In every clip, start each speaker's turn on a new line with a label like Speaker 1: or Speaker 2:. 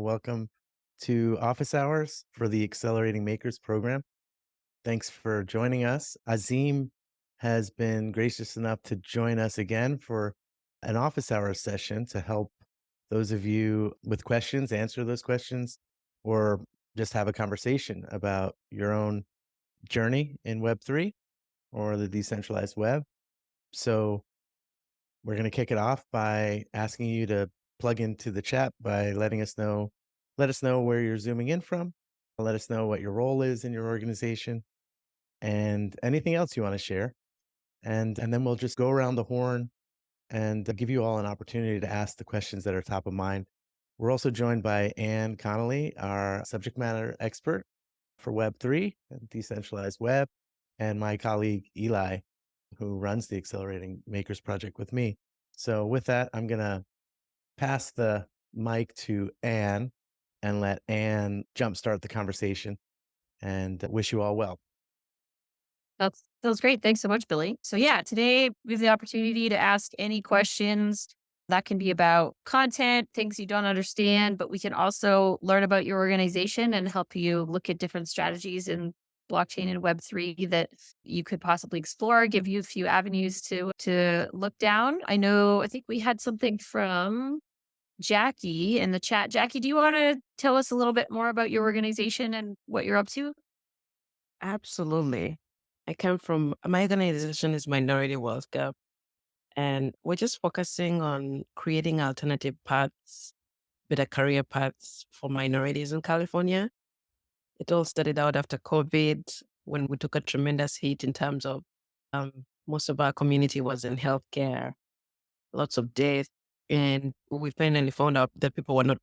Speaker 1: welcome to Office Hours for the Accelerating Makers program. Thanks for joining us. Azeem has been gracious enough to join us again for an Office Hours session to help those of you with questions answer those questions or just have a conversation about your own journey in Web3 or the decentralized web. So, we're going to kick it off by asking you to plug into the chat by let us know where you're zooming in from, let us know what your role is in your organization, and anything else you want to share. And then we'll just go around the horn and give you all an opportunity to ask the questions that are top of mind. We're also joined by Anne Connolly, our subject matter expert for Web3 and decentralized web, and my colleague Eli, who runs the Accelerating Makers project with me. So with that, I'm going to pass the mic to Anne and let Anne jumpstart the conversation and wish you all well.
Speaker 2: That was great. Thanks so much, Billy. So yeah, today we have the opportunity to ask any questions that can be about content, things you don't understand, but we can also learn about your organization and help you look at different strategies in blockchain and Web3 that you could possibly explore, give you a few avenues to look down. I think we had something from Jackie in the chat. Jackie, do you want to tell us a little bit more about your organization and what you're up to?
Speaker 3: Absolutely. My organization is Minority Wealth Gap, and we're just focusing on creating alternative paths, better career paths for minorities in California. It all started out after COVID when we took a tremendous hit in terms of most of our community was in healthcare, lots of death. And we finally found out that people were not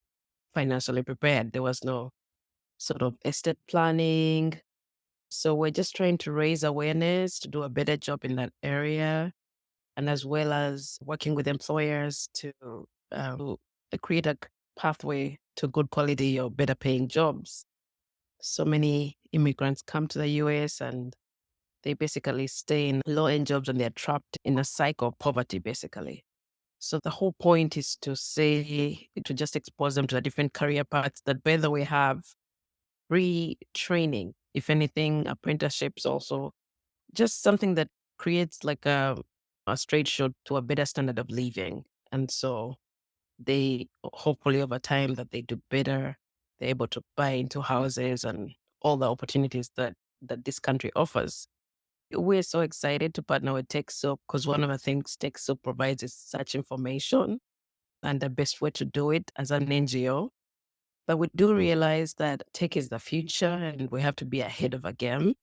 Speaker 3: financially prepared. There was no sort of estate planning. So we're just trying to raise awareness to do a better job in that area, and as well as working with employers to create a pathway to good quality or better paying jobs. So many immigrants come to the US and they basically stay in low end jobs and they're trapped in a cycle of poverty, basically. So the whole point is to just expose them to the different career paths that, by the way, have free training. If anything, apprenticeships also, just something that creates like a straight shot to a better standard of living. And so they hopefully over time that they do better, they're able to buy into houses and all the opportunities that this country offers. We're so excited to partner with TechSoup because one of the things TechSoup provides is such information and the best way to do it as an NGO. But we do realize that tech is the future and we have to be ahead of a game.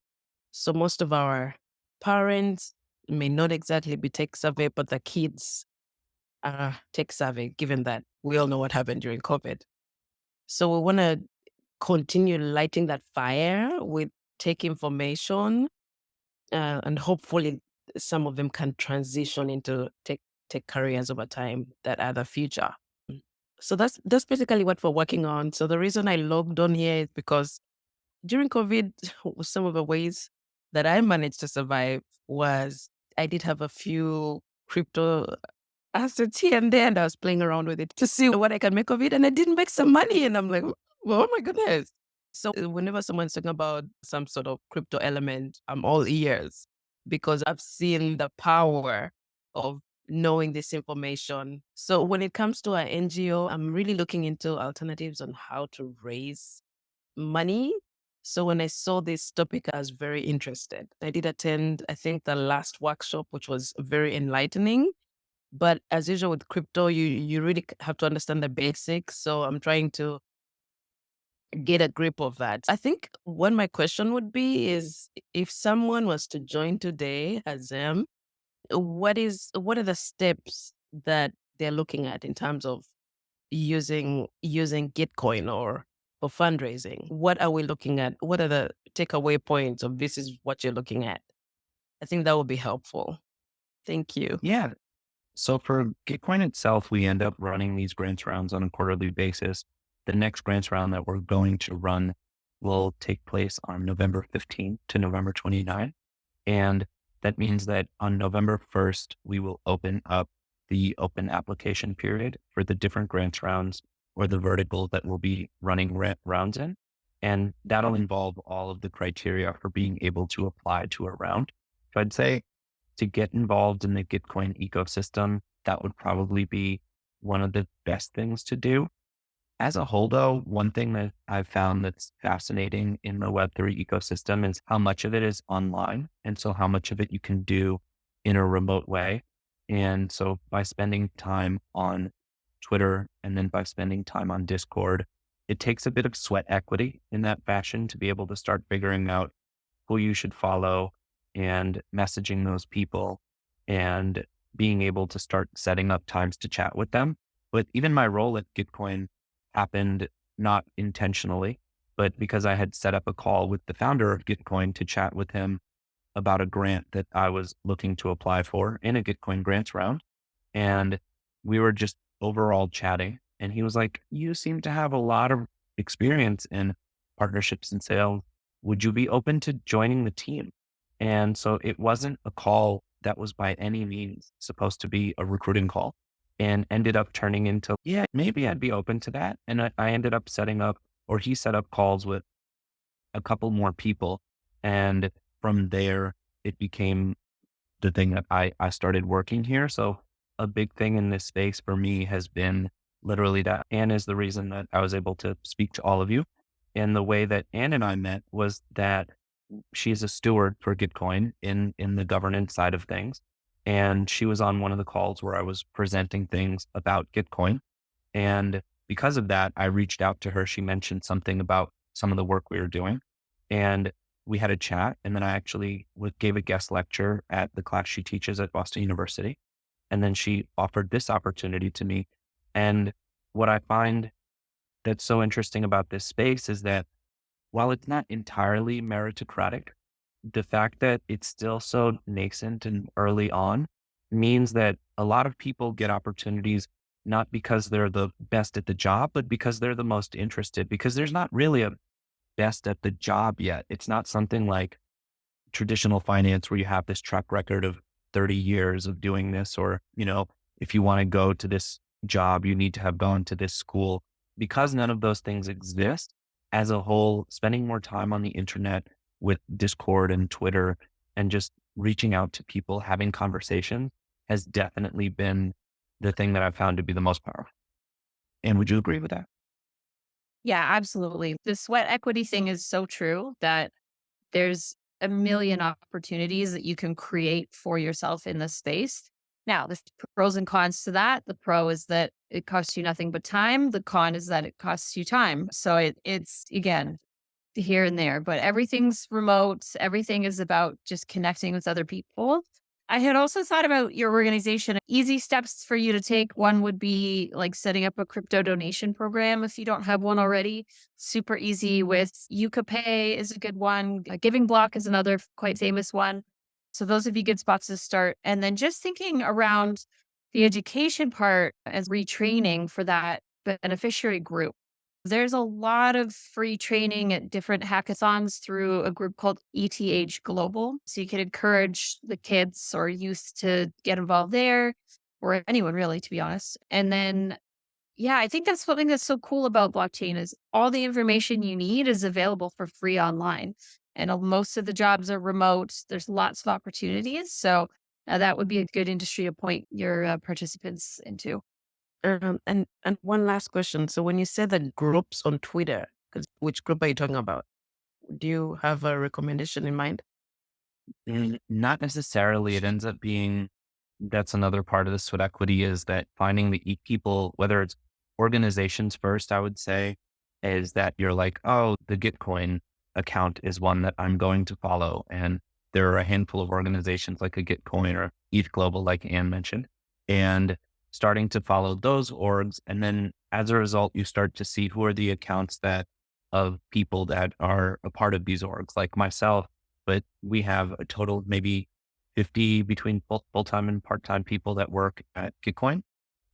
Speaker 3: So most of our parents may not exactly be tech savvy, but the kids are tech savvy, given that we all know what happened during COVID. So we want to continue lighting that fire with tech information, and hopefully some of them can transition into tech careers over time that are the future. So that's basically what we're working on. So the reason I logged on here is because during COVID, some of the ways that I managed to survive was I did have a few crypto assets here and there, and I was playing around with it to see what I can make of it. And I did make some money, and I'm like, oh my goodness. So whenever someone's talking about some sort of crypto element, I'm all ears because I've seen the power of knowing this information. So when it comes to our NGO, I'm really looking into alternatives on how to raise money. So when I saw this topic, I was very interested. I did attend, I think, the last workshop, which was very enlightening. But as usual with crypto, you really have to understand the basics. So I'm trying to get a grip of that. I think what my question would be is if someone was to join today as what are the steps that they're looking at in terms of using Gitcoin or for fundraising? What are we looking at? What are the takeaway points of this is what you're looking at? I think that would be helpful. Thank you.
Speaker 4: Yeah. So for Gitcoin itself, we end up running these grants rounds on a quarterly basis. The next grants round that we're going to run will take place on November 15th to November 29th. And that means that on November 1st, we will open up the open application period for the different grants rounds. or the vertical that we'll be running rounds in. And that'll involve all of the criteria for being able to apply to a round. So I'd say to get involved in the Gitcoin ecosystem, that would probably be one of the best things to do. As a whole, though, one thing that I've found that's fascinating in the Web3 ecosystem is how much of it is online. And so how much of it you can do in a remote way. And so by spending time on Twitter and then by spending time on Discord, it takes a bit of sweat equity in that fashion to be able to start figuring out who you should follow and messaging those people and being able to start setting up times to chat with them. But even my role at Gitcoin happened not intentionally, but because I had set up a call with the founder of Gitcoin to chat with him about a grant that I was looking to apply for in a Gitcoin grants round. And we were just overall chatting. And he was like, "You seem to have a lot of experience in partnerships and sales. Would you be open to joining the team?" And so it wasn't a call that was by any means supposed to be a recruiting call, and ended up turning into, yeah, maybe I'd be open to that. And I ended up setting up, or he set up calls with a couple more people. And from there, it became the thing that I started working here. So a big thing in this space for me has been literally that Anne is the reason that I was able to speak to all of you. And the way that Anne and I met was that she's a steward for Gitcoin in the governance side of things. And she was on one of the calls where I was presenting things about Gitcoin. And because of that, I reached out to her. She mentioned something about some of the work we were doing. And we had a chat. And then I actually gave a guest lecture at the class she teaches at Boston University. And then she offered this opportunity to me. And what I find that's so interesting about this space is that while it's not entirely meritocratic, the fact that it's still so nascent and early on means that a lot of people get opportunities not because they're the best at the job, but because they're the most interested, because there's not really a best at the job yet. It's not something like traditional finance where you have this track record of 30 years of doing this, or, if you want to go to this job, you need to have gone to this school. Because none of those things exist, as a whole, spending more time on the internet with Discord and Twitter and just reaching out to people, having conversations has definitely been the thing that I've found to be the most powerful. And would you agree with that?
Speaker 2: Yeah, absolutely. The sweat equity thing is so true that there's a million opportunities that you can create for yourself in this space. Now, there's pros and cons to that. The pro is that it costs you nothing but time. The con is that it costs you time. So it's again here and there, but everything's remote. Everything is about just connecting with other people. I had also thought about your organization. Easy steps for you to take. One would be like setting up a crypto donation program if you don't have one already. Super easy with Yuka Pay is a good one. Giving Block is another quite famous one. So those would be good spots to start. And then just thinking around the education part as retraining for that beneficiary group. There's a lot of free training at different hackathons through a group called ETH Global. So you can encourage the kids or youth to get involved there, or anyone really, to be honest. And then, yeah, I think that's something that's so cool about blockchain is all the information you need is available for free online. And most of the jobs are remote. There's lots of opportunities. So that would be a good industry to point your participants into.
Speaker 3: And one last question. So when you say the groups on Twitter, 'cause which group are you talking about? Do you have a recommendation in mind?
Speaker 4: Not necessarily. It ends up being that's another part of the sweat equity is that finding the people, whether it's organizations first, I would say, is that you're like, oh, the Gitcoin account is one that I'm going to follow. And there are a handful of organizations like a Gitcoin or ETH Global, like Anne mentioned, and starting to follow those orgs. And then as a result, you start to see who are the accounts that of people that are a part of these orgs, like myself, but we have a total of maybe 50 between both full-time and part-time people that work at Gitcoin.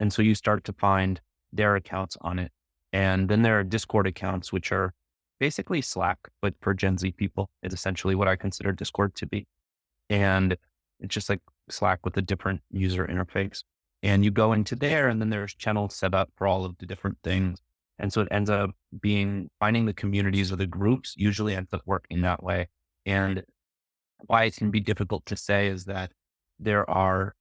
Speaker 4: And so you start to find their accounts on it. And then there are Discord accounts, which are basically Slack, but for Gen Z people is essentially what I consider Discord to be. And it's just like Slack with a different user interface. And you go into there and then there's channels set up for all of the different things. And so it ends up being finding the communities or the groups usually ends up working that way. And why it can be difficult to say is that there are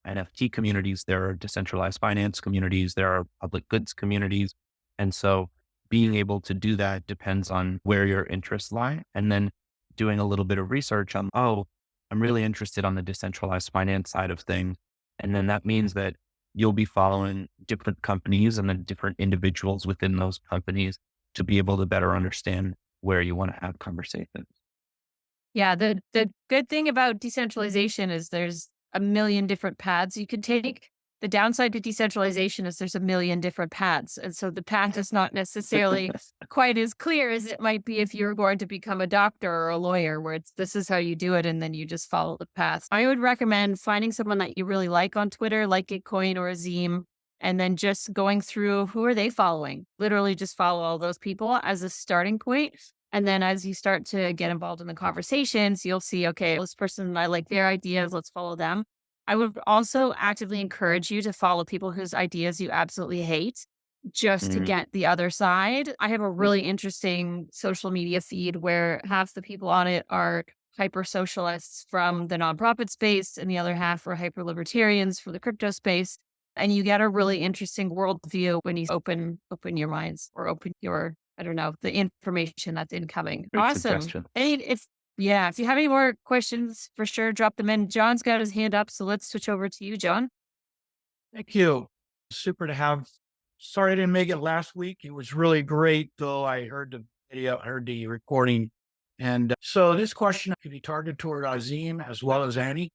Speaker 4: NFT communities, there are decentralized finance communities, there are public goods communities. And so being able to do that depends on where your interests lie. And then doing a little bit of research on, oh, I'm really interested on the decentralized finance side of things. And then that means that you'll be following different companies and then different individuals within those companies to be able to better understand where you want to have conversations.
Speaker 2: Yeah, the good thing about decentralization is there's a million different paths you could take. The downside to decentralization is there's a million different paths. And so the path is not necessarily quite as clear as it might be if you're going to become a doctor or a lawyer, where it's this is how you do it and then you just follow the path. I would recommend finding someone that you really like on Twitter, like Gitcoin or Azeem, and then just going through who are they following? Literally just follow all those people as a starting point. And then as you start to get involved in the conversations, you'll see, okay, this person, I like their ideas. Let's follow them. I would also actively encourage you to follow people whose ideas you absolutely hate just to
Speaker 4: Mm,
Speaker 2: get the other side. I have a really interesting social media feed where half the people on it are hyper socialists from the nonprofit space and the other half are hyper libertarians for the crypto space. And you get a really interesting worldview when you open your minds or open your, I don't know, the information that's incoming.
Speaker 4: Good
Speaker 2: Awesome.
Speaker 4: suggestion.
Speaker 2: If you have any more questions, for sure, drop them in. John's got his hand up, so let's switch over to you, John.
Speaker 5: Thank you. Super to have. Sorry I didn't make it last week. It was really great, though. I heard the video, I heard the recording. And so this question could be targeted toward Azim as well as Annie.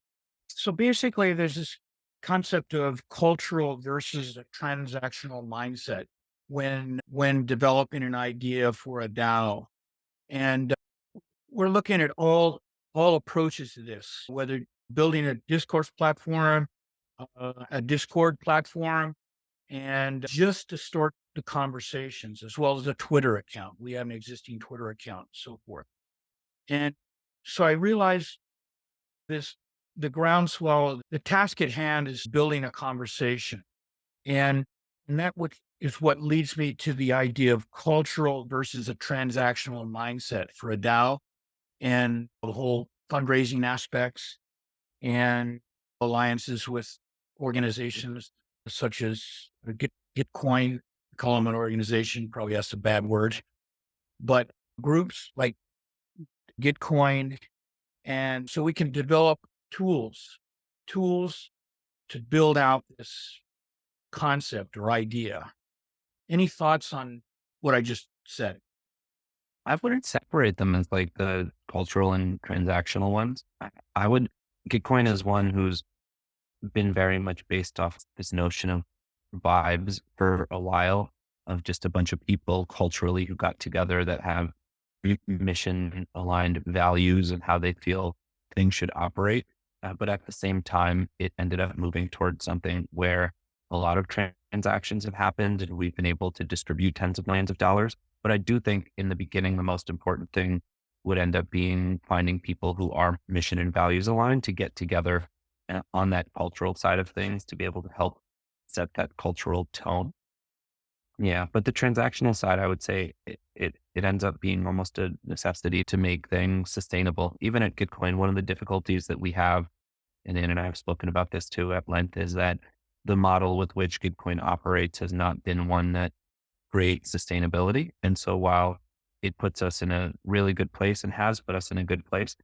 Speaker 5: So basically, there's this concept of cultural versus a transactional mindset when developing an idea for a DAO. And we're looking at all approaches to this, whether building a discourse platform, a Discord platform, and just to start the conversations, as well as a Twitter account. We have an existing Twitter account, and so forth. And so I realized this the groundswell, the task at hand is building a conversation. And is what leads me to the idea of cultural versus a transactional mindset for a DAO and the whole fundraising aspects and alliances with organizations such as Gitcoin. Call them an organization, probably that's a bad word, but groups like Gitcoin. And so we can develop tools to build out this concept or idea. Any thoughts on what I just said?
Speaker 4: I wouldn't separate them as like the cultural and transactional ones. I would, Gitcoin is one who's been very much based off this notion of vibes for a while of just a bunch of people culturally who got together that have mission aligned values and how they feel things should operate. But at the same time, it ended up moving towards something where a lot of transactions have happened and we've been able to distribute tens of millions of dollars. But I do think in the beginning, the most important thing would end up being finding people who are mission and values aligned to get together on that cultural side of things to be able to help set that cultural tone. Yeah, but the transactional side, I would say it ends up being almost a necessity to make things sustainable. Even at Gitcoin, one of the difficulties that we have, and Ann and I have spoken about this too at length, is that the model with which Gitcoin operates has not been one that creates sustainability. And so while it puts us in a really good place and has put us in a good place,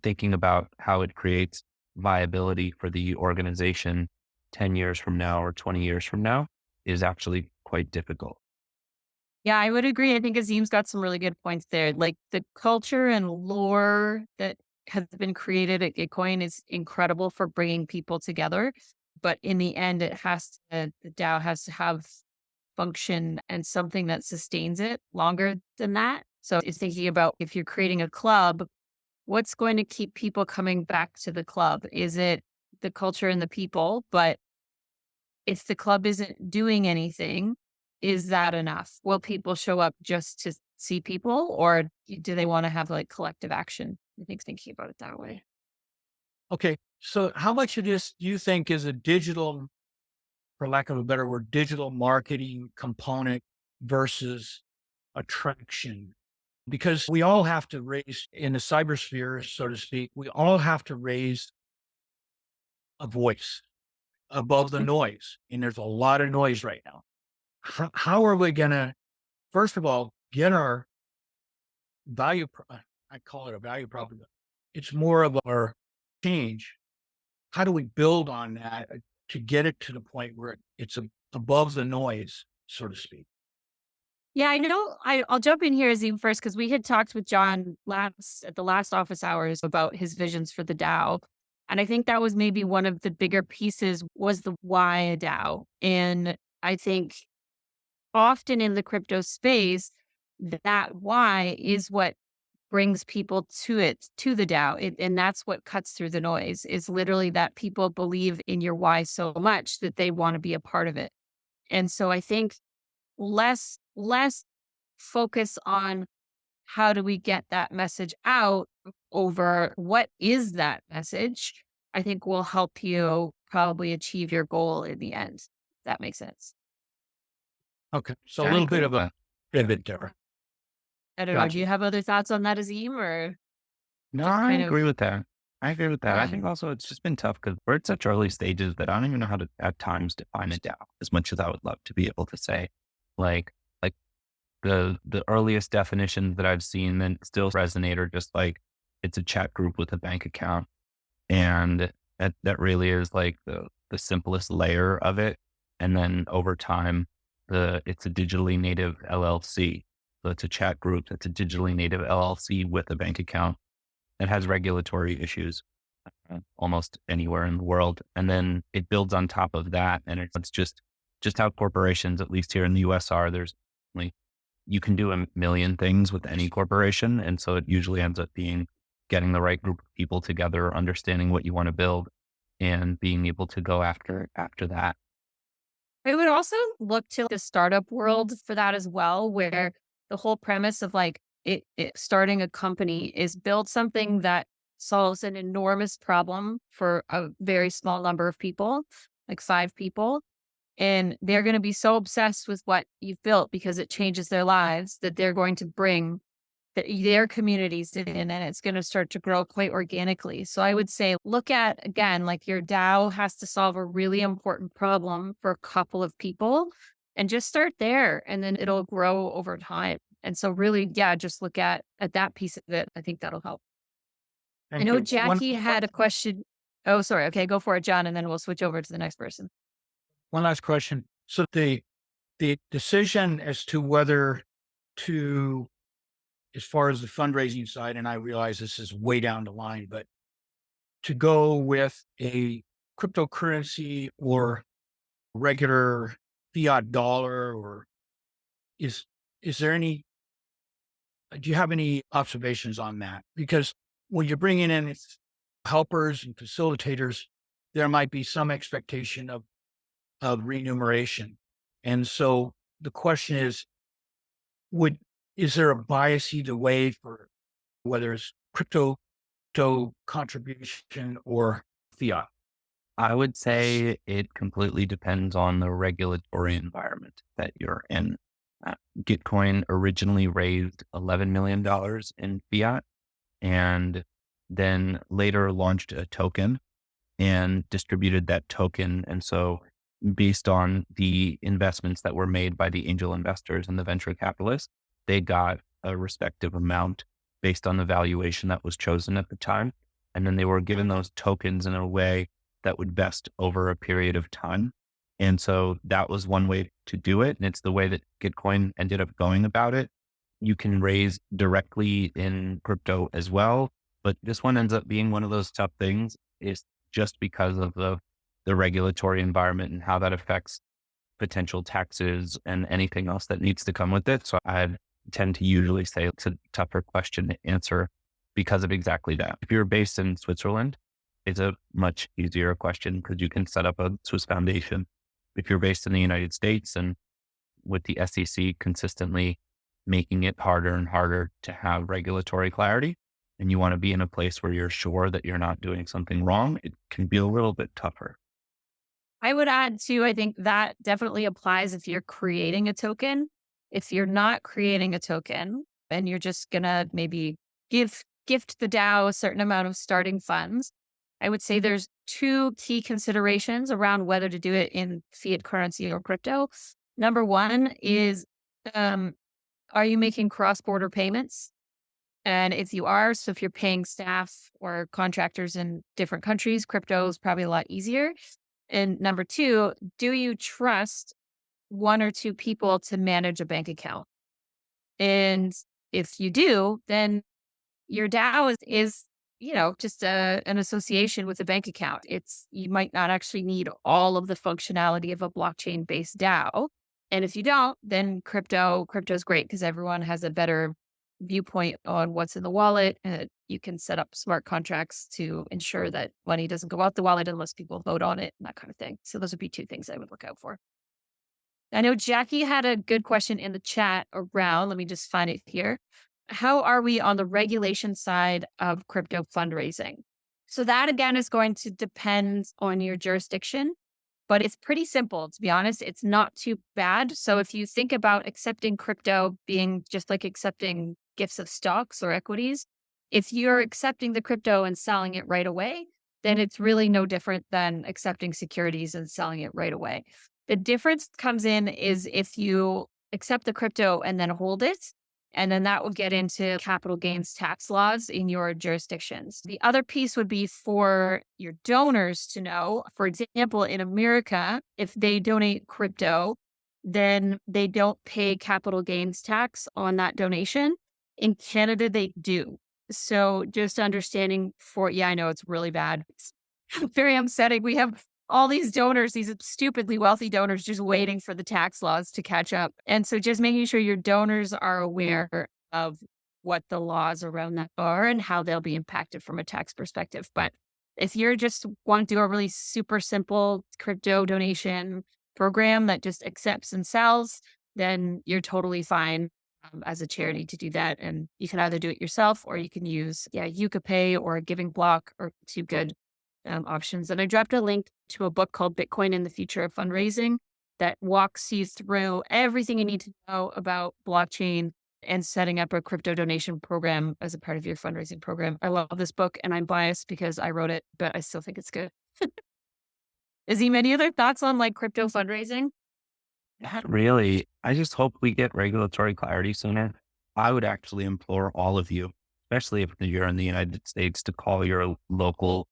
Speaker 4: thinking about how it creates viability for the organization 10 years from now or 20 years from now is actually quite difficult.
Speaker 2: Yeah, I would agree. I think Azim's got some really good points there. Like the culture and lore that has been created at Gitcoin is incredible for bringing people together. But in the end, the DAO has to have function and something that sustains it longer than that. So it's thinking about if you're creating a club, what's going to keep people coming back to the club? Is it the culture and the people? But if the club isn't doing anything, is that enough? Will people show up just to see people or do they want to have like collective action? I think thinking about it that way.
Speaker 5: Okay. So how much of this do you think is a digital, for lack of a better word, digital marketing component versus attraction? Because we all have to raise in the cybersphere, so to speak, we all have to raise a voice above the noise. And there's a lot of noise right now. How are we going to, first of all, get our value? I call it a value proposition. It's more of our change. How do we build on that to get it to the point where it's above the noise, so to speak?
Speaker 2: Yeah, I know. I'll jump in here, Azeem, first, because we had talked with John at the last office hours about his visions for the DAO. And I think that was maybe one of the bigger pieces was the why a DAO. And I think often in the crypto space, that why is what brings people to the DAO. And that's what cuts through the noise is literally that people believe in your why so much that they want to be a part of it. And so I think less focus on how do we get that message out over what is that message, I think will help you probably achieve your goal in the end. If that makes sense.
Speaker 5: Okay. So
Speaker 4: I
Speaker 5: a little
Speaker 4: agree
Speaker 5: bit
Speaker 4: with
Speaker 5: of a
Speaker 4: that.
Speaker 5: pivot there.
Speaker 2: I don't know. Do
Speaker 5: Gotcha.
Speaker 2: you have other thoughts on that, Azeem, or
Speaker 4: No,
Speaker 2: just
Speaker 4: I
Speaker 2: kind of
Speaker 4: agree with that. I agree with that. I
Speaker 2: okay?
Speaker 4: think also it's just been tough because we're at such early stages that I don't even know how to at times define a DAO as much as I would love to be able to say. Like the earliest definitions that I've seen that still resonate are just like it's a chat group with a bank account. And that really is like the simplest layer of it. And then over time, it's a digitally native LLC. So it's a chat group that's a digitally native LLC with a bank account that has regulatory issues almost anywhere in the world. And then it builds on top of that. And it's just how corporations, at least here in the US are, there's like, you can do a million things with any corporation. And so it usually ends up being getting the right group of people together, understanding what you want to build and being able to go after that.
Speaker 2: I would also look to the startup world for that as well, where the whole premise of like it starting a company is build something that solves an enormous problem for a very small number of people, like 5 people. And they're going to be so obsessed with what you've built because it changes their lives that they're going to bring their communities in and it's going to start to grow quite organically. So I would say, look at again, like your DAO has to solve a really important problem for a couple of people and just start there and then it'll grow over time. And so really, yeah, just look at that piece of it. I think that'll help. I
Speaker 5: Thank
Speaker 2: know
Speaker 5: you.
Speaker 2: Jackie had a question. Oh, sorry. Okay, go for it, John, and then we'll switch over to the next person.
Speaker 5: One last question. So the decision as to whether to, as far as the fundraising side, and I realize this is way down the line, but to go with a cryptocurrency or regular fiat dollar, or is is there any? Do you have any observations on that? Because when you're bringing in helpers and facilitators, there might be some expectation of remuneration. And so the question is, is there a bias either way for whether it's crypto contribution or fiat?
Speaker 4: I would say it completely depends on the regulatory environment that you're in. Gitcoin originally raised $11 million in fiat and then later launched a token and distributed that token. And so based on the investments that were made by the angel investors and the venture capitalists, they got a respective amount based on the valuation that was chosen at the time. And then they were given those tokens in a way that would vest over a period of time. And so that was one way to do it. And it's the way that Gitcoin ended up going about it. You can raise directly in crypto as well, but this one ends up being one of those tough things is just because of the regulatory environment and how that affects potential taxes and anything else that needs to come with it. So I tend to usually say it's a tougher question to answer because of exactly that. If you're based in Switzerland, it's a much easier question because you can set up a Swiss foundation. If you're based in the United States and with the SEC consistently making it harder and harder to have regulatory clarity, and you want to be in a place where you're sure that you're not doing something wrong, it can be a little bit tougher.
Speaker 2: I would add too, I think that definitely applies if you're creating a token. If you're not creating a token and you're just gonna maybe gift the DAO a certain amount of starting funds, I would say there's two key considerations around whether to do it in fiat currency or crypto. Number one is, um, are you making cross-border payments? And if you are, so if you're paying staff or contractors in different countries, crypto is probably a lot easier. And number two, do you trust one or two people to manage a bank account? And if you do, then your DAO is just an association with a bank account. You might not actually need all of the functionality of a blockchain based DAO. And if you don't, then crypto's great because everyone has a better viewpoint on what's in the wallet. You can set up smart contracts to ensure that money doesn't go out the wallet unless people vote on it and that kind of thing. So those would be two things I would look out for. I know Jackie had a good question in the chat around, let me just find it here. How are we on the regulation side of crypto fundraising? So that again is going to depend on your jurisdiction, but it's pretty simple. To be honest, it's not too bad. So if you think about accepting crypto being just like accepting gifts of stocks or equities, if you're accepting the crypto and selling it right away, then it's really no different than accepting securities and selling it right away. The difference comes in is if you accept the crypto and then hold it, and then that will get into capital gains tax laws in your jurisdictions. The other piece would be for your donors to know. For example, in America, if they donate crypto, then they don't pay capital gains tax on that donation. In Canada, they do. So just understanding I know it's really bad. It's very upsetting. We have all these donors, these stupidly wealthy donors, just waiting for the tax laws to catch up. And so just making sure your donors are aware of what the laws around that are and how they'll be impacted from a tax perspective. But if you're just want to do a really super simple crypto donation program that just accepts and sells, then you're totally fine as a charity to do that. And you can either do it yourself or you can use, Yuka or a Giving Block or two good options. And I dropped a link to a book called Bitcoin and the Future of Fundraising that walks you through everything you need to know about blockchain and setting up a crypto donation program as a part of your fundraising program. I love this book and I'm biased because I wrote it, but I still think it's good. Azeem, any other thoughts on like crypto fundraising?
Speaker 4: Not really. I just hope we get regulatory clarity sooner. I would actually implore all of you, especially if you're in the United States, to call your local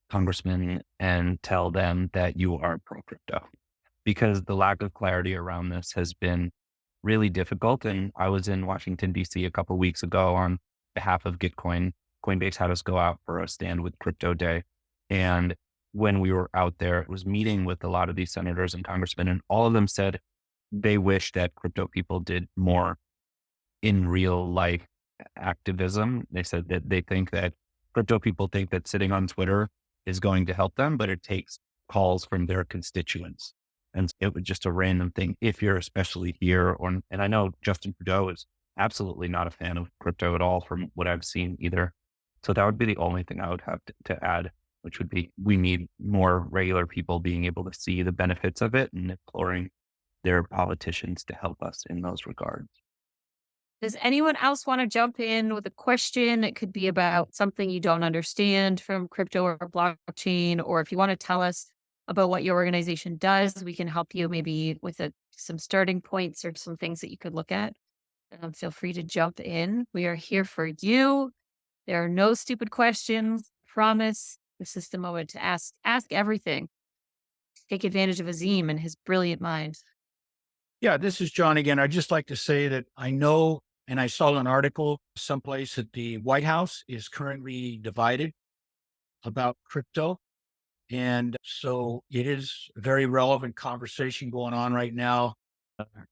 Speaker 4: congressman and tell them that you are pro crypto, because the lack of clarity around this has been really difficult. And I was in Washington, D.C. a couple of weeks ago on behalf of Gitcoin. Coinbase had us go out for a stand with Crypto Day. And when we were out there, it was meeting with a lot of these senators and congressmen, and all of them said they wish that crypto people did more in real life activism. They said that they think that crypto people think that sitting on Twitter is going to help them, but it takes calls from their constituents. And it was just a random thing. If you're especially here, and I know Justin Trudeau is absolutely not a fan of crypto at all from what I've seen either. So that would be the only thing I would have to add, which would be we need more regular people being able to see the benefits of it and imploring their politicians to help us in those regards.
Speaker 2: Does anyone else want to jump in with a question? It could be about something you don't understand from crypto or blockchain, or if you want to tell us about what your organization does, we can help you maybe with some starting points or some things that you could look at. Feel free to jump in. We are here for you. There are no stupid questions. Promise. This is the moment to ask everything. Take advantage of Azeem and his brilliant mind.
Speaker 5: Yeah, this is John again. I'd just like to say that I know, and I saw an article someplace that the White House is currently divided about crypto. And so it is a very relevant conversation going on right now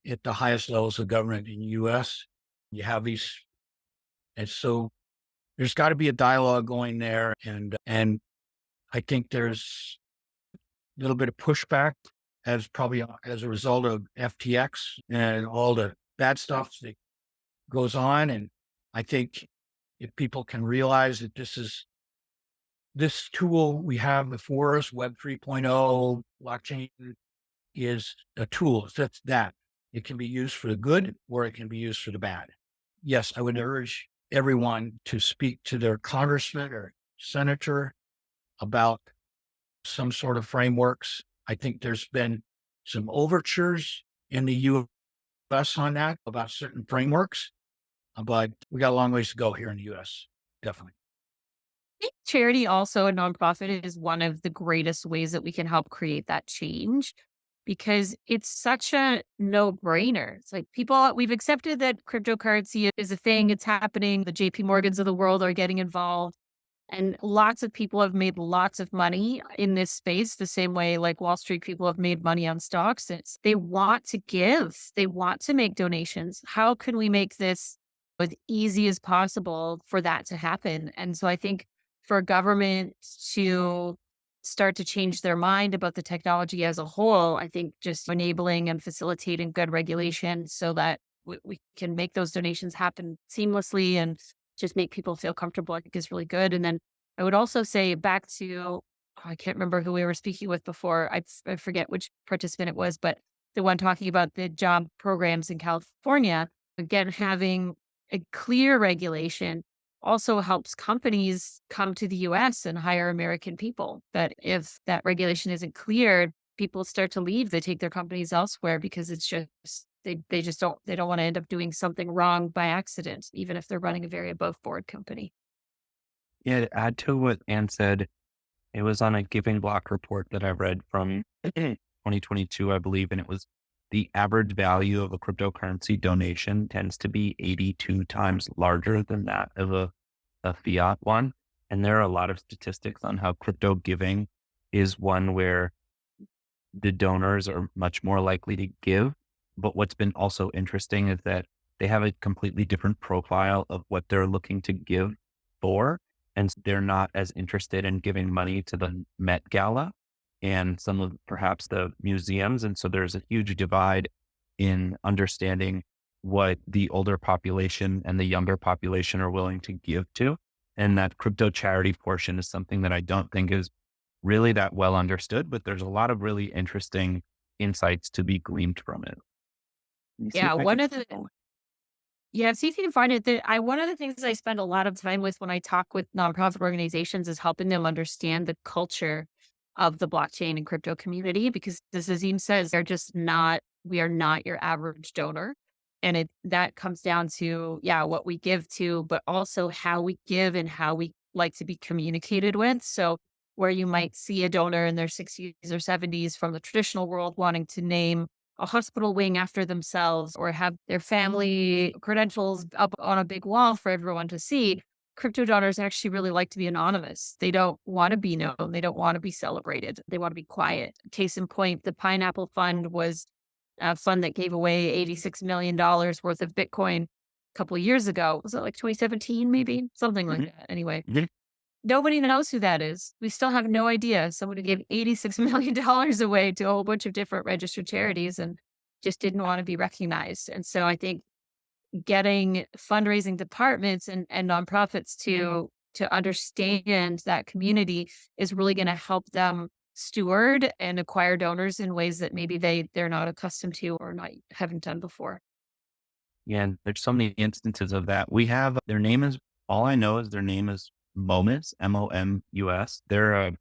Speaker 5: at the highest levels of government in the US. You have these, and so there's got to be a dialogue going there. And I think there's a little bit of pushback as a result of FTX and all the bad stuff that goes on. And I think if people can realize that this tool we have before us, Web 3.0, blockchain is a tool. That's that. It can be used for the good or it can be used for the bad. Yes, I would urge everyone to speak to their congressman or senator about some sort of frameworks. I think there's been some overtures in the US on that about certain frameworks, but we got a long ways to go here in the US. Definitely.
Speaker 2: Think charity also a nonprofit is one of the greatest ways that we can help create that change because it's such a no-brainer. It's like we've accepted that cryptocurrency is a thing, it's happening. The JP Morgans of the world are getting involved. And lots of people have made lots of money in this space, the same way like Wall Street people have made money on stocks. They want to give, they want to make donations. How can we make this as easy as possible for that to happen? And so I think for a government to start to change their mind about the technology as a whole, I think just enabling and facilitating good regulation so that we can make those donations happen seamlessly and just make people feel comfortable, I think is really good. And then I would also say back to, I can't remember who we were speaking with before. I forget which participant it was, but the one talking about the job programs in California, again, having a clear regulation also helps companies come to the US and hire American people. That if that regulation isn't clear, people start to leave. They take their companies elsewhere because it's just they just don't want to end up doing something wrong by accident, even if they're running a very above board company.
Speaker 4: Yeah, to add to what Anne said, it was on a Giving Block report that I read from 2022, I believe, and it was the average value of a cryptocurrency donation tends to be 82 times larger than that of a fiat one. And there are a lot of statistics on how crypto giving is one where the donors are much more likely to give. But what's been also interesting is that they have a completely different profile of what they're looking to give for. And they're not as interested in giving money to the Met Gala and some of perhaps the museums. And so there's a huge divide in understanding what the older population and the younger population are willing to give to. And that crypto charity portion is something that I don't think is really that well understood, but there's a lot of really interesting insights to be gleaned from it. Let me see
Speaker 2: Yeah,
Speaker 4: if I
Speaker 2: one
Speaker 4: can.
Speaker 2: of the Yeah, see if you can find it. One of the things I spend a lot of time with when I talk with nonprofit organizations is helping them understand the culture of the blockchain and crypto community, because as Azim says, we are not your average donor. And that comes down to, yeah, what we give to, but also how we give and how we like to be communicated with. So where you might see a donor in their 60s or 70s from the traditional world wanting to name a hospital wing after themselves or have their family credentials up on a big wall for everyone to see. Crypto donors actually really like to be anonymous. They don't want to be known. They don't want to be celebrated. They want to be quiet. Case in point, the Pineapple Fund was a fund that gave away $86 million worth of Bitcoin a couple of years ago. Was it like 2017, maybe? Something like that. Anyway,
Speaker 4: Mhm.
Speaker 2: nobody knows who that is. We still have no idea. Someone who gave $86 million away to a whole bunch of different registered charities and just didn't want to be recognized. And so I think getting fundraising departments and nonprofits to understand that community is really going to help them steward and acquire donors in ways that maybe they're not accustomed to or not haven't done before.
Speaker 4: Yeah, and there's so many instances of that. We have their name is all I know is their name is Momus, Momus. They're a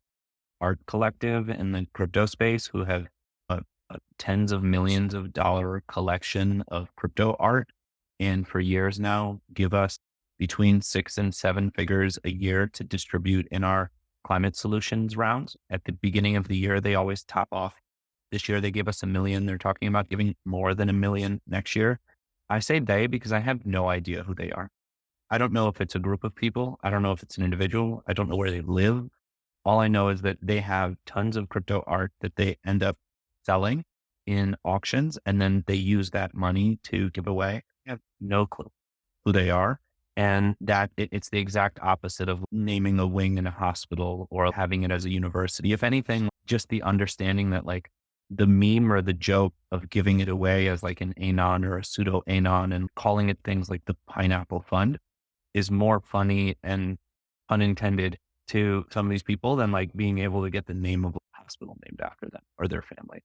Speaker 4: art collective in the crypto space who have a tens of millions of dollar collection of crypto art. And for years now, give us between 6 and 7 figures a year to distribute in our climate solutions rounds. At the beginning of the year, they always top off. This year, they give us 1 million. They're talking about giving more than 1 million next year. I say they because I have no idea who they are. I don't know if it's a group of people. I don't know if it's an individual. I don't know where they live. All I know is that they have tons of crypto art that they end up selling in auctions, and then they use that money to give away. I have no clue who they are. And it's the exact opposite of naming a wing in a hospital or having it as a university. If anything, just the understanding that like the meme or the joke of giving it away as like an anon or a pseudo anon and calling it things like the Pineapple Fund is more funny and unintended to some of these people than like being able to get the name of a hospital named after them or their family.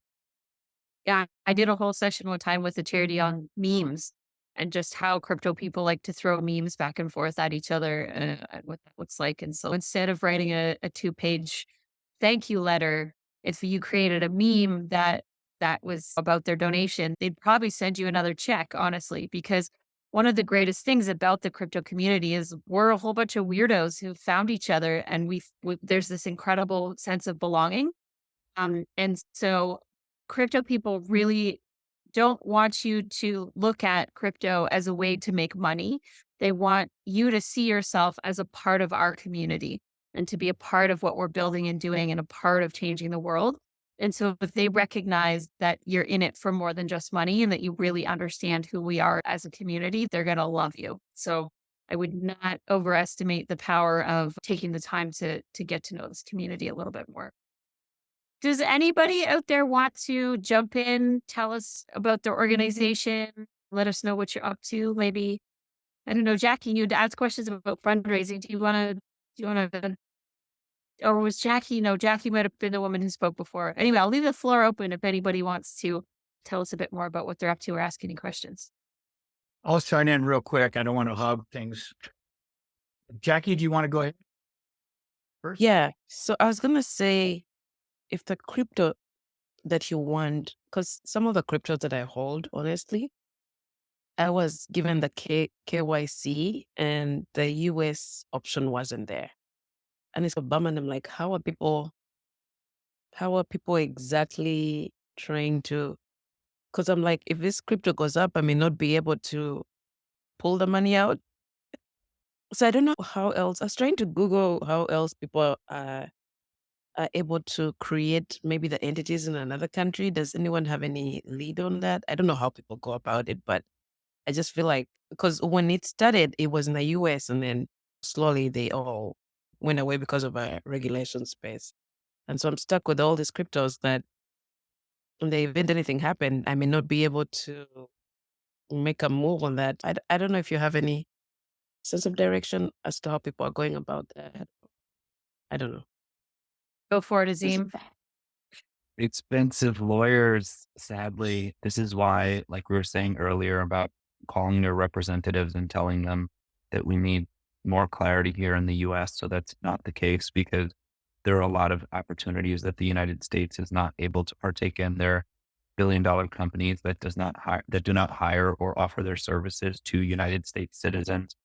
Speaker 2: Yeah, I did a whole session one time with a charity on memes and just how crypto people like to throw memes back and forth at each other and what that looks like. And so instead of writing a 2-page thank you letter, if you created a meme that was about their donation, they'd probably send you another check, honestly, because one of the greatest things about the crypto community is we're a whole bunch of weirdos who found each other and there's this incredible sense of belonging. And so crypto people really don't want you to look at crypto as a way to make money. They want you to see yourself as a part of our community and to be a part of what we're building and doing and a part of changing the world. And so if they recognize that you're in it for more than just money and that you really understand who we are as a community, they're going to love you. So I would not overestimate the power of taking the time to get to know this community a little bit more. Does anybody out there want to jump in, tell us about their organization, let us know what you're up to? Maybe, I don't know, Jackie, you'd ask questions about fundraising. Do you want to, or was Jackie? No, Jackie might have been the woman who spoke before. Anyway, I'll leave the floor open if anybody wants to tell us a bit more about what they're up to or ask any questions.
Speaker 5: I'll sign in real quick. I don't want to hog things. Jackie, do you want to go ahead first?
Speaker 3: Yeah. So I was going to say, if the crypto that you want, because some of the cryptos that I hold, honestly, I was given the KYC and the US option wasn't there. And it's a bummer. And I'm like, how are people exactly trying to, because I'm like, if this crypto goes up, I may not be able to pull the money out. So I don't know how else. I was trying to Google how else people are able to create maybe the entities in another country. Does anyone have any lead on that? I don't know how people go about it, but I just feel like because when it started, it was in the US and then slowly they all went away because of a regulation space. And so I'm stuck with all these cryptos that in the event anything happened, I may not be able to make a move on that. I don't know if you have any sense of direction as to how people are going about that. I don't know.
Speaker 2: Go for it, Azeem.
Speaker 4: Expensive lawyers, sadly. This is why, like we were saying earlier about calling their representatives and telling them that we need more clarity here in the US. So that's not the case because there are a lot of opportunities that the United States is not able to partake in. There are billion-dollar companies that do not hire or offer their services to United States citizens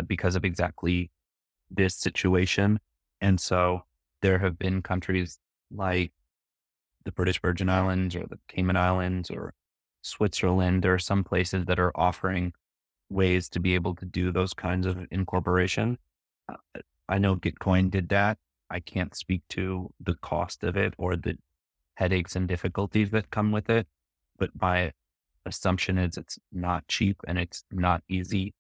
Speaker 4: because of exactly this situation. And so there have been countries like the British Virgin Islands or the Cayman Islands or Switzerland. There are some places that are offering ways to be able to do those kinds of incorporation. I know Gitcoin did that. I can't speak to the cost of it or the headaches and difficulties that come with it, but my assumption is it's not cheap and it's not easy,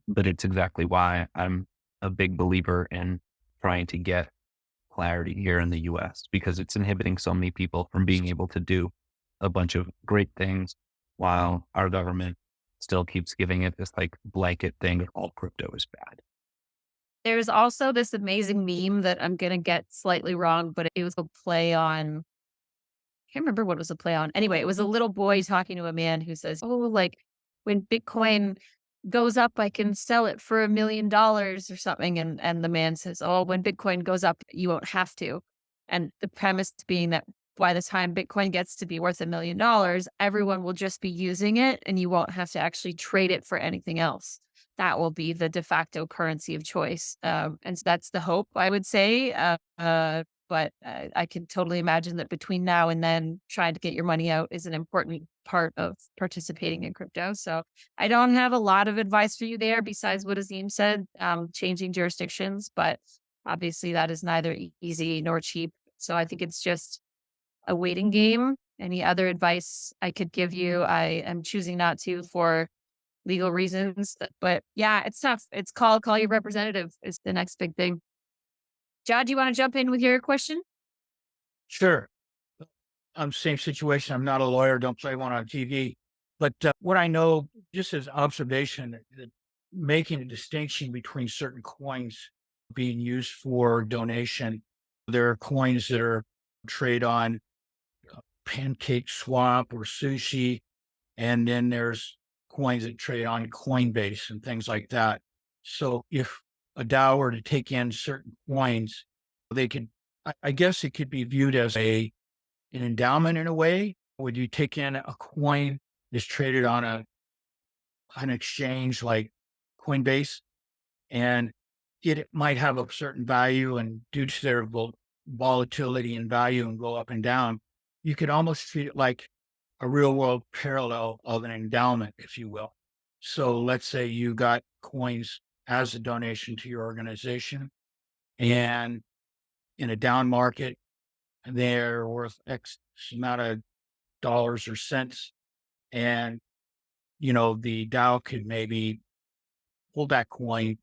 Speaker 4: but it's exactly why I'm a big believer in trying to get clarity here in the US because it's inhibiting so many people from being able to do a bunch of great things while our government still keeps giving it this like blanket thing that all crypto is bad.
Speaker 2: There's also this amazing meme that I'm going to get slightly wrong, but it was a play on, I can't remember what it was a play on. Anyway, it was a little boy talking to a man who says, "Oh, like when Bitcoin goes up, I can sell it for $1 million or something." And the man says, "Oh, when Bitcoin goes up, you won't have to." And the premise being that by the time Bitcoin gets to be worth $1 million, everyone will just be using it and you won't have to actually trade it for anything else. That will be the de facto currency of choice. And so that's the hope, I would say. But I can totally imagine that between now and then, trying to get your money out is an important part of participating in crypto. So I don't have a lot of advice for you there besides what Azeem said, changing jurisdictions, but obviously that is neither easy nor cheap. So I think it's just a waiting game. Any other advice I could give you, I am choosing not to for legal reasons. But yeah, it's tough. It's call your representative is the next big thing. John, do you want to jump in with your question?
Speaker 5: Sure. I'm same situation. I'm not a lawyer. Don't play one on TV. But what I know, just as observation, that making a distinction between certain coins being used for donation, there are coins that are trade on Pancake Swap or Sushi. And then there's coins that trade on Coinbase and things like that. So if a DAO were to take in certain coins, they could, I guess it could be viewed as an endowment in a way. Would you take in a coin that's traded on an exchange like Coinbase, and it might have a certain value, and due to their volatility and value and go up and down, you could almost treat it like a real world parallel of an endowment, if you will. So let's say you got coins as a donation to your organization, and in a down market, they're worth X amount of dollars or cents. And, the DAO could maybe hold that coin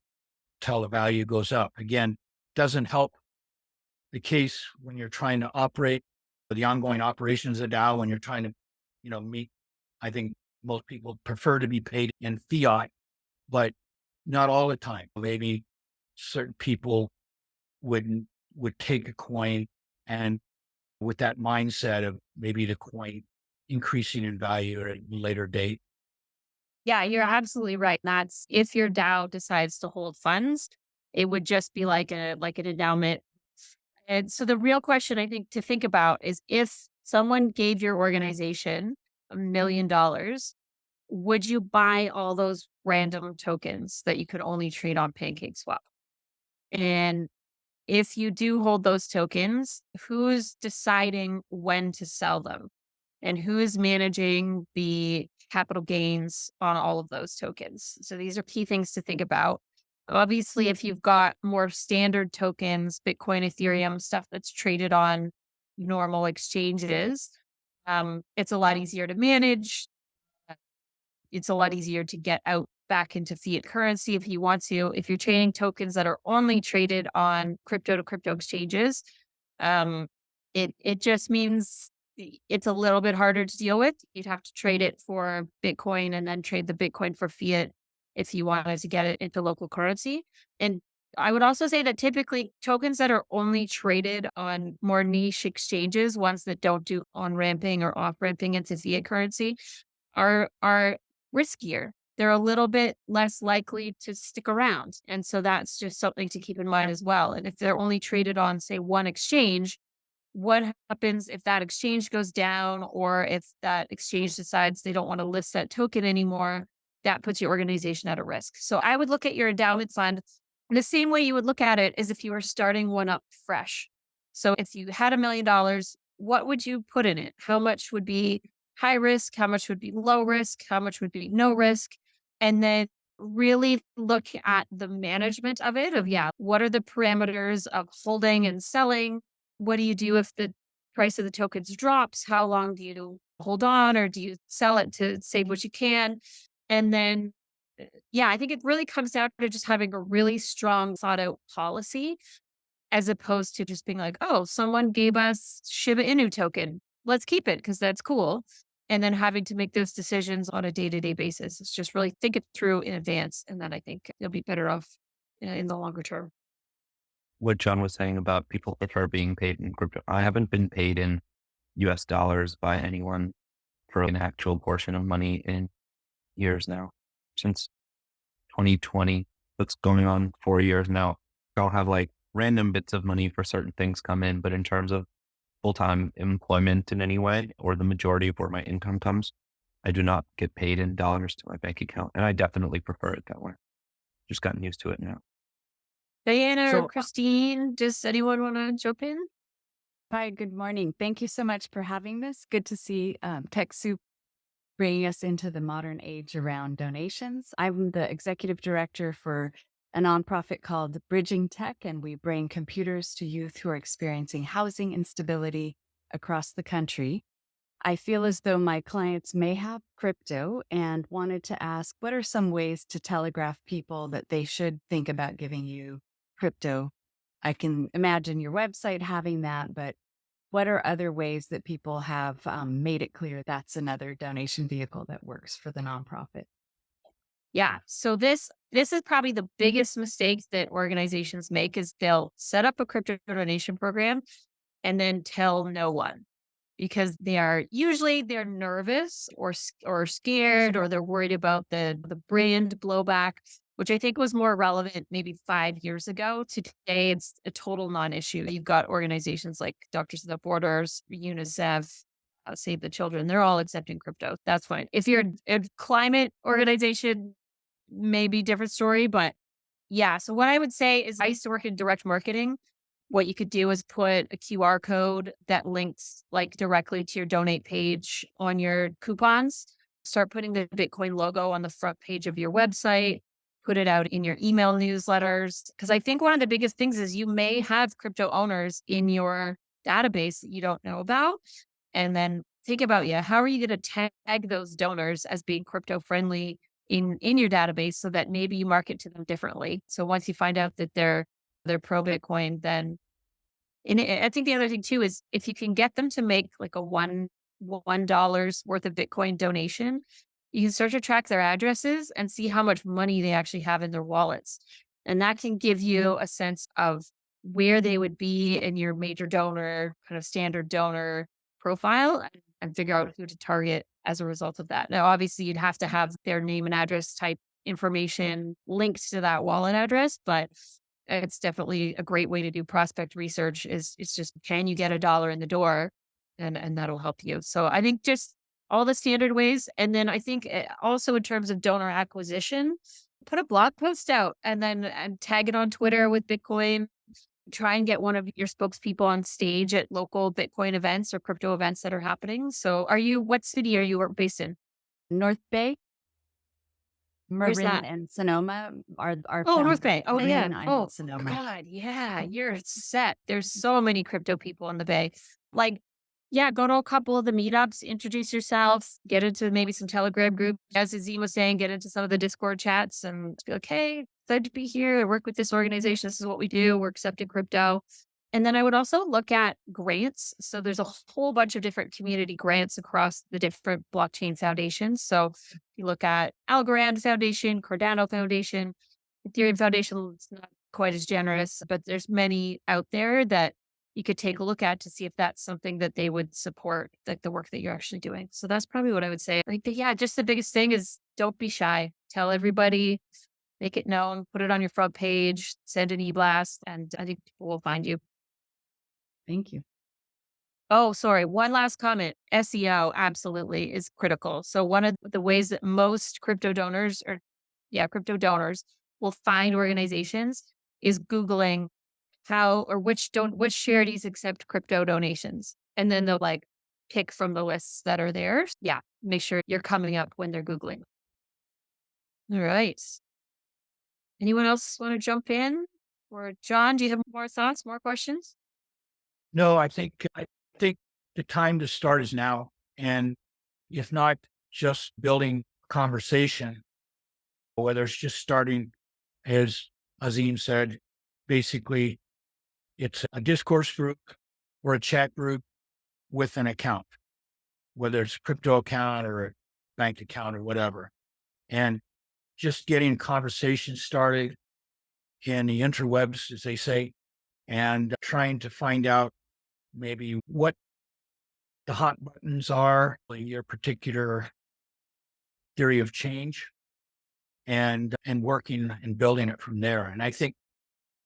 Speaker 5: till the value goes up. Again, doesn't help the case when you're trying to operate the ongoing operations of DAO, when you're trying to, meet. I think most people prefer to be paid in fiat, but not all the time. Maybe certain people would take a coin, and with that mindset of maybe the coin increasing in value at a later date.
Speaker 2: Yeah, you're absolutely right. That's if your DAO decides to hold funds, it would just be like an endowment. And so the real question I think to think about is if someone gave your organization $1 million, would you buy all those random tokens that you could only trade on PancakeSwap? And if you do hold those tokens, who's deciding when to sell them? And who is managing the capital gains on all of those tokens? So these are key things to think about. Obviously, if you've got more standard tokens, Bitcoin, Ethereum, stuff that's traded on normal exchanges, it's a lot easier to manage. It's a lot easier to get out back into fiat currency if you want to. If you're trading tokens that are only traded on crypto to crypto exchanges, it just means it's a little bit harder to deal with. You'd have to trade it for Bitcoin and then trade the Bitcoin for fiat if you wanted to get it into local currency. And I would also say that typically tokens that are only traded on more niche exchanges, ones that don't do on ramping or off ramping into fiat currency, are riskier. They're a little bit less likely to stick around. And so that's just something to keep in mind as well. And if they're only traded on, say, one exchange, what happens if that exchange goes down or if that exchange decides they don't want to list that token anymore? That puts your organization at a risk. So I would look at your endowment fund the same way you would look at it as if you were starting one up fresh. So if you had $1 million, what would you put in it? How much would be high risk? How much would be low risk? How much would be no risk? And then really look at the management of it what are the parameters of holding and selling? What do you do if the price of the tokens drops? How long do you hold on, or do you sell it to save what you can? And then, I think it really comes down to just having a really strong thought out policy as opposed to just being like, oh, someone gave us Shiba Inu token. Let's keep it because that's cool. And then having to make those decisions on a day to day basis. It's just really think it through in advance. And then I think you'll be better off in the longer term.
Speaker 4: What John was saying about people prefer being paid in crypto. I haven't been paid in US dollars by anyone for an actual portion of money in years now. Since 2020, that's going on 4 years now. I'll have like random bits of money for certain things come in, but in terms of full-time employment in any way, or the majority of where my income comes, I do not get paid in dollars to my bank account. And I definitely prefer it that way. Just gotten used to it now.
Speaker 2: Diana or
Speaker 5: So
Speaker 2: Christine, does anyone want to jump in?
Speaker 6: Hi, good morning. Thank you so much for having this. Good to see TechSoup bringing us into the modern age around donations. I'm the executive director for a nonprofit called Bridging Tech, and we bring computers to youth who are experiencing housing instability across the country. I feel as though my clients may have crypto and wanted to ask, what are some ways to telegraph people that they should think about giving you crypto? I can imagine your website having that, but what are other ways that people have made it clear that's another donation vehicle that works for the nonprofit?
Speaker 2: Yeah. So this is probably the biggest mistake that organizations make is they'll set up a crypto donation program and then tell no one. because they're nervous or scared, or they're worried about the brand blowback, which I think was more relevant maybe 5 years ago. Today, it's a total non-issue. You've got organizations like Doctors Without Borders, UNICEF, Save the Children. They're all accepting crypto. That's fine. If you're a climate organization, maybe different story, but yeah. So what I would say is I used to work in direct marketing. What you could do is put a QR code that links like directly to your donate page on your coupons. Start putting the Bitcoin logo on the front page of your website, put it out in your email newsletters. Cause I think one of the biggest things is you may have crypto owners in your database that you don't know about. And then think about, yeah, how are you going to tag those donors as being crypto friendly in your database so that maybe you market to them differently. So once you find out that they're pro Bitcoin, then I think the other thing too is if you can get them to make like a $1 worth of Bitcoin donation, you can start to track their addresses and see how much money they actually have in their wallets. And that can give you a sense of where they would be in your major donor, kind of standard donor profile, and figure out who to target as a result of that. Now, obviously, you'd have to have their name and address type information linked to that wallet address, but it's definitely a great way to do prospect research. It's just, can you get $1 in the door, and that'll help you. So I think just all the standard ways, and then I think also in terms of donor acquisition, put a blog post out and tag it on Twitter with Bitcoin. Try and get one of your spokespeople on stage at local Bitcoin events or crypto events that are happening. So what city are you based in?
Speaker 6: North Bay,
Speaker 2: Where's
Speaker 6: Marin
Speaker 2: that?
Speaker 6: and Sonoma are
Speaker 2: Oh,
Speaker 6: found
Speaker 2: North Bay. Oh,
Speaker 6: Marin
Speaker 2: yeah.
Speaker 6: and
Speaker 2: Oh,
Speaker 6: Sonoma.
Speaker 2: God. Yeah. You're set. There's so many crypto people in the Bay. Like, yeah, go to a couple of the meetups, introduce yourself, get into maybe some Telegram group. As Azeem was saying, get into some of the Discord chats and be like, hey, glad to be here. I work with this organization. This is what we do. We're accepting crypto. And then I would also look at grants. So there's a whole bunch of different community grants across the different blockchain foundations. So you look at Algorand Foundation, Cardano Foundation, Ethereum Foundation is not quite as generous, but there's many out there that you could take a look at to see if that's something that they would support, like the work that you're actually doing. So that's probably what I would say. Like, yeah, just the biggest thing is don't be shy. Tell everybody, make it known, put it on your front page, send an e-blast, and I think people will find you.
Speaker 6: Thank you.
Speaker 2: Oh, sorry. One last comment. SEO absolutely is critical. So one of the ways that most crypto donors will find organizations is Googling how or which charities accept crypto donations. And then they'll like pick from the lists that are there. Yeah. Make sure you're coming up when they're Googling. All right. Anyone else want to jump in? Or John, do you have more thoughts, more questions?
Speaker 5: No, I think the time to start is now. And if not just building conversation, whether it's just starting, as Azeem said, basically it's a discourse group or a chat group with an account, whether it's a crypto account or a bank account or whatever. And just getting conversation started in the interwebs, as they say, and trying to find out maybe what the hot buttons are in your particular theory of change, and working and building it from there. And I think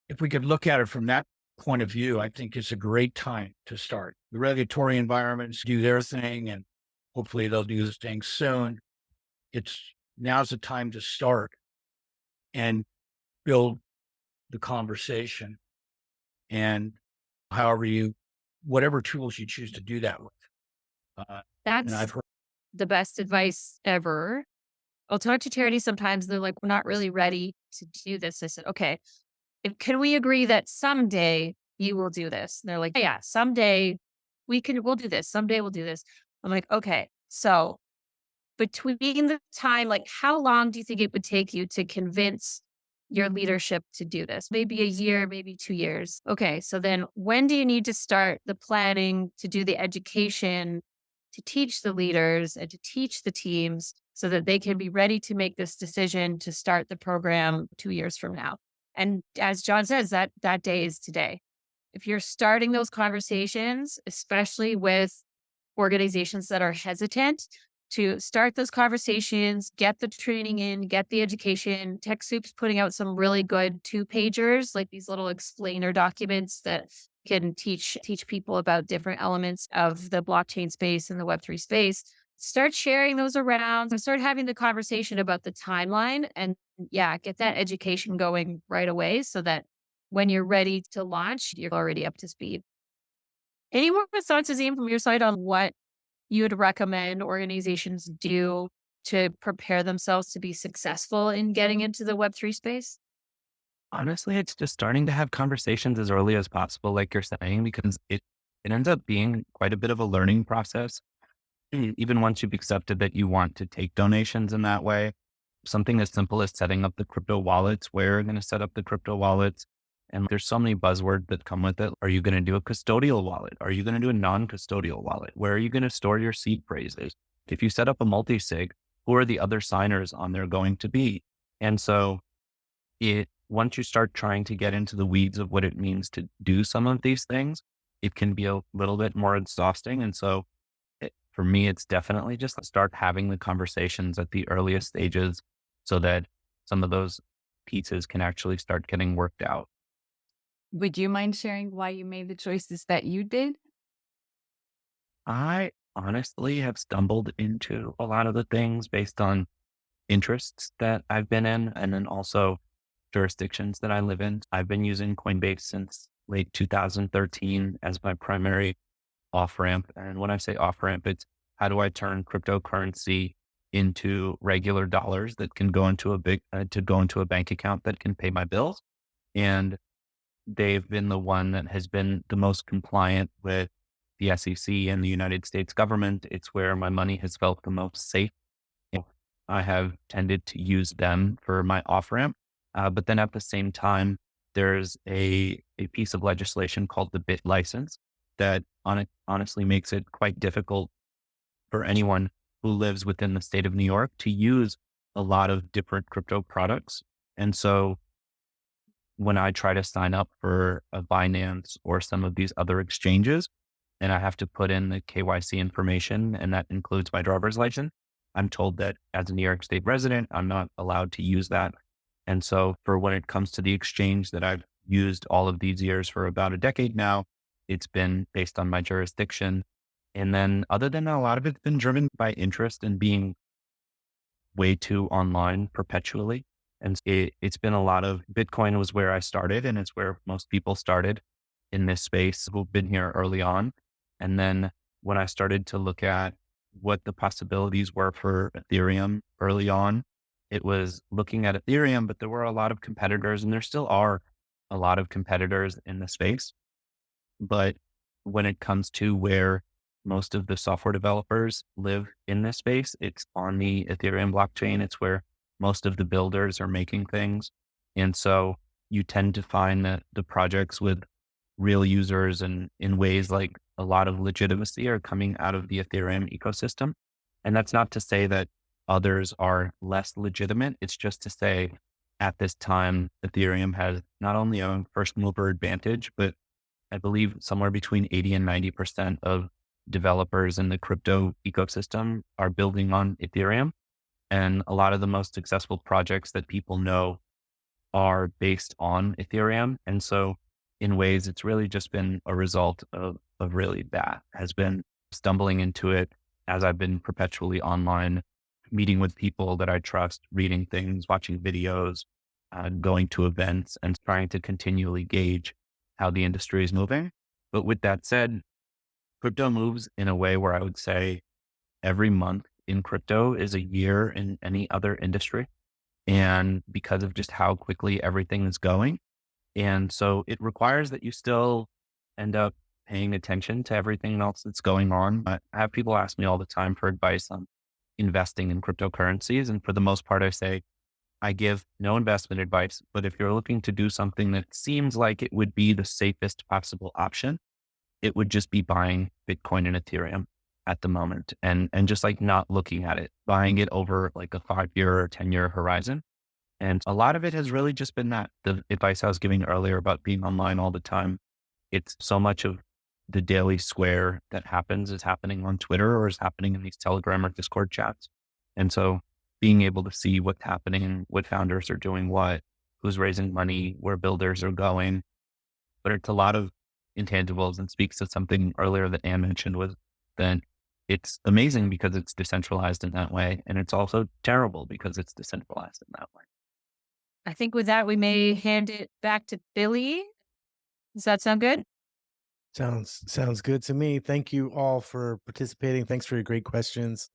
Speaker 5: if we could look at it from that point of view, I think it's a great time to start. The regulatory environments do their thing, and hopefully they'll do this thing soon. Now's the time to start and build the conversation, and whatever tools you choose to do that with. And I've
Speaker 2: That's
Speaker 5: heard,
Speaker 2: the best advice ever. I'll talk to charities sometimes. They're like, we're not really ready to do this. I said, okay, can we agree that someday you will do this? And they're like, yeah, someday we'll do this. Someday we'll do this. I'm like, okay, so between the time, like how long do you think it would take you to convince your leadership to do this? Maybe a year, maybe 2 years. Okay. So then when do you need to start the planning to do the education to teach the leaders and to teach the teams so that they can be ready to make this decision to start the program 2 years from now? And as John says, that day is today. If you're starting those conversations, especially with organizations that are hesitant to start those conversations, get the training in, get the education. TechSoup's putting out some really good 2-pagers, like these little explainer documents that can teach people about different elements of the blockchain space and the Web3 space. Start sharing those around and start having the conversation about the timeline and yeah, get that education going right away so that when you're ready to launch, you're already up to speed. Any more thoughts, Azim, from your side on what you would recommend organizations do to prepare themselves to be successful in getting into the Web3 space?
Speaker 4: Honestly, it's just starting to have conversations as early as possible, like you're saying, because it ends up being quite a bit of a learning process. Even once you've accepted that you want to take donations in that way, something as simple as setting up the crypto wallets, where you're going to set up the crypto wallets. And there's so many buzzwords that come with it. Are you going to do a custodial wallet? Are you going to do a non-custodial wallet? Where are you going to store your seed phrases? If you set up a multi-sig, who are the other signers on there going to be? And so once you start trying to get into the weeds of what it means to do some of these things, it can be a little bit more exhausting. And so for me, it's definitely just start having the conversations at the earliest stages so that some of those pieces can actually start getting worked out.
Speaker 6: Would you mind sharing why you made the choices that you did?
Speaker 4: I honestly have stumbled into a lot of the things based on interests that I've been in and then also jurisdictions that I live in. I've been using Coinbase since late 2013 as my primary off ramp. And when I say off ramp, it's how do I turn cryptocurrency into regular dollars that can go into a bank account that can pay my bills. And they've been the one that has been the most compliant with the SEC and the United States government. It's where my money has felt the most safe. I have tended to use them for my off ramp. But then at the same time, there's a piece of legislation called the BIT license that honestly makes it quite difficult for anyone who lives within the state of New York to use a lot of different crypto products. And so when I try to sign up for a Binance or some of these other exchanges, and I have to put in the KYC information, and that includes my driver's license, I'm told that as a New York State resident, I'm not allowed to use that. And so for when it comes to the exchange that I've used all of these years for about a decade now, it's been based on my jurisdiction. And then other than that, a lot of it's been driven by interest in being way too online perpetually. And it's been a lot of Bitcoin was where I started, and it's where most people started in this space who've been here early on. And then when I started to look at what the possibilities were for Ethereum early on, it was looking at Ethereum, but there were a lot of competitors, and there still are a lot of competitors in the space. But when it comes to where most of the software developers live in this space, it's on the Ethereum blockchain. It's where most of the builders are making things. And so you tend to find that the projects with real users and in ways like a lot of legitimacy are coming out of the Ethereum ecosystem. And that's not to say that others are less legitimate. It's just to say at this time, Ethereum has not only a first mover advantage, but I believe somewhere between 80 and 90% of developers in the crypto ecosystem are building on Ethereum. And a lot of the most successful projects that people know are based on Ethereum. And so in ways, it's really just been a result of really that has been stumbling into it as I've been perpetually online, meeting with people that I trust, reading things, watching videos, going to events, and trying to continually gauge how the industry is moving. But with that said, crypto moves in a way where I would say every month in crypto is a year in any other industry. And because of just how quickly everything is going. And so it requires that you still end up paying attention to everything else that's going on. I have people ask me all the time for advice on investing in cryptocurrencies. And for the most part, I say, I give no investment advice, but if you're looking to do something that seems like it would be the safest possible option, it would just be buying Bitcoin and Ethereum at the moment and just like not looking at it, buying it over like a 5-year or 10-year horizon. And a lot of it has really just been that the advice I was giving earlier about being online all the time. It's so much of the daily square that happens is happening on Twitter or is happening in these Telegram or Discord chats. And so being able to see what's happening, what founders are doing what, who's raising money, where builders are going. But it's a lot of intangibles and speaks to something earlier that Anne mentioned was that it's amazing because it's decentralized in that way. And it's also terrible because it's decentralized in that way.
Speaker 2: I think with that, we may hand it back to Billy. Does that sound good?
Speaker 1: Sounds good to me. Thank you all for participating. Thanks for your great questions.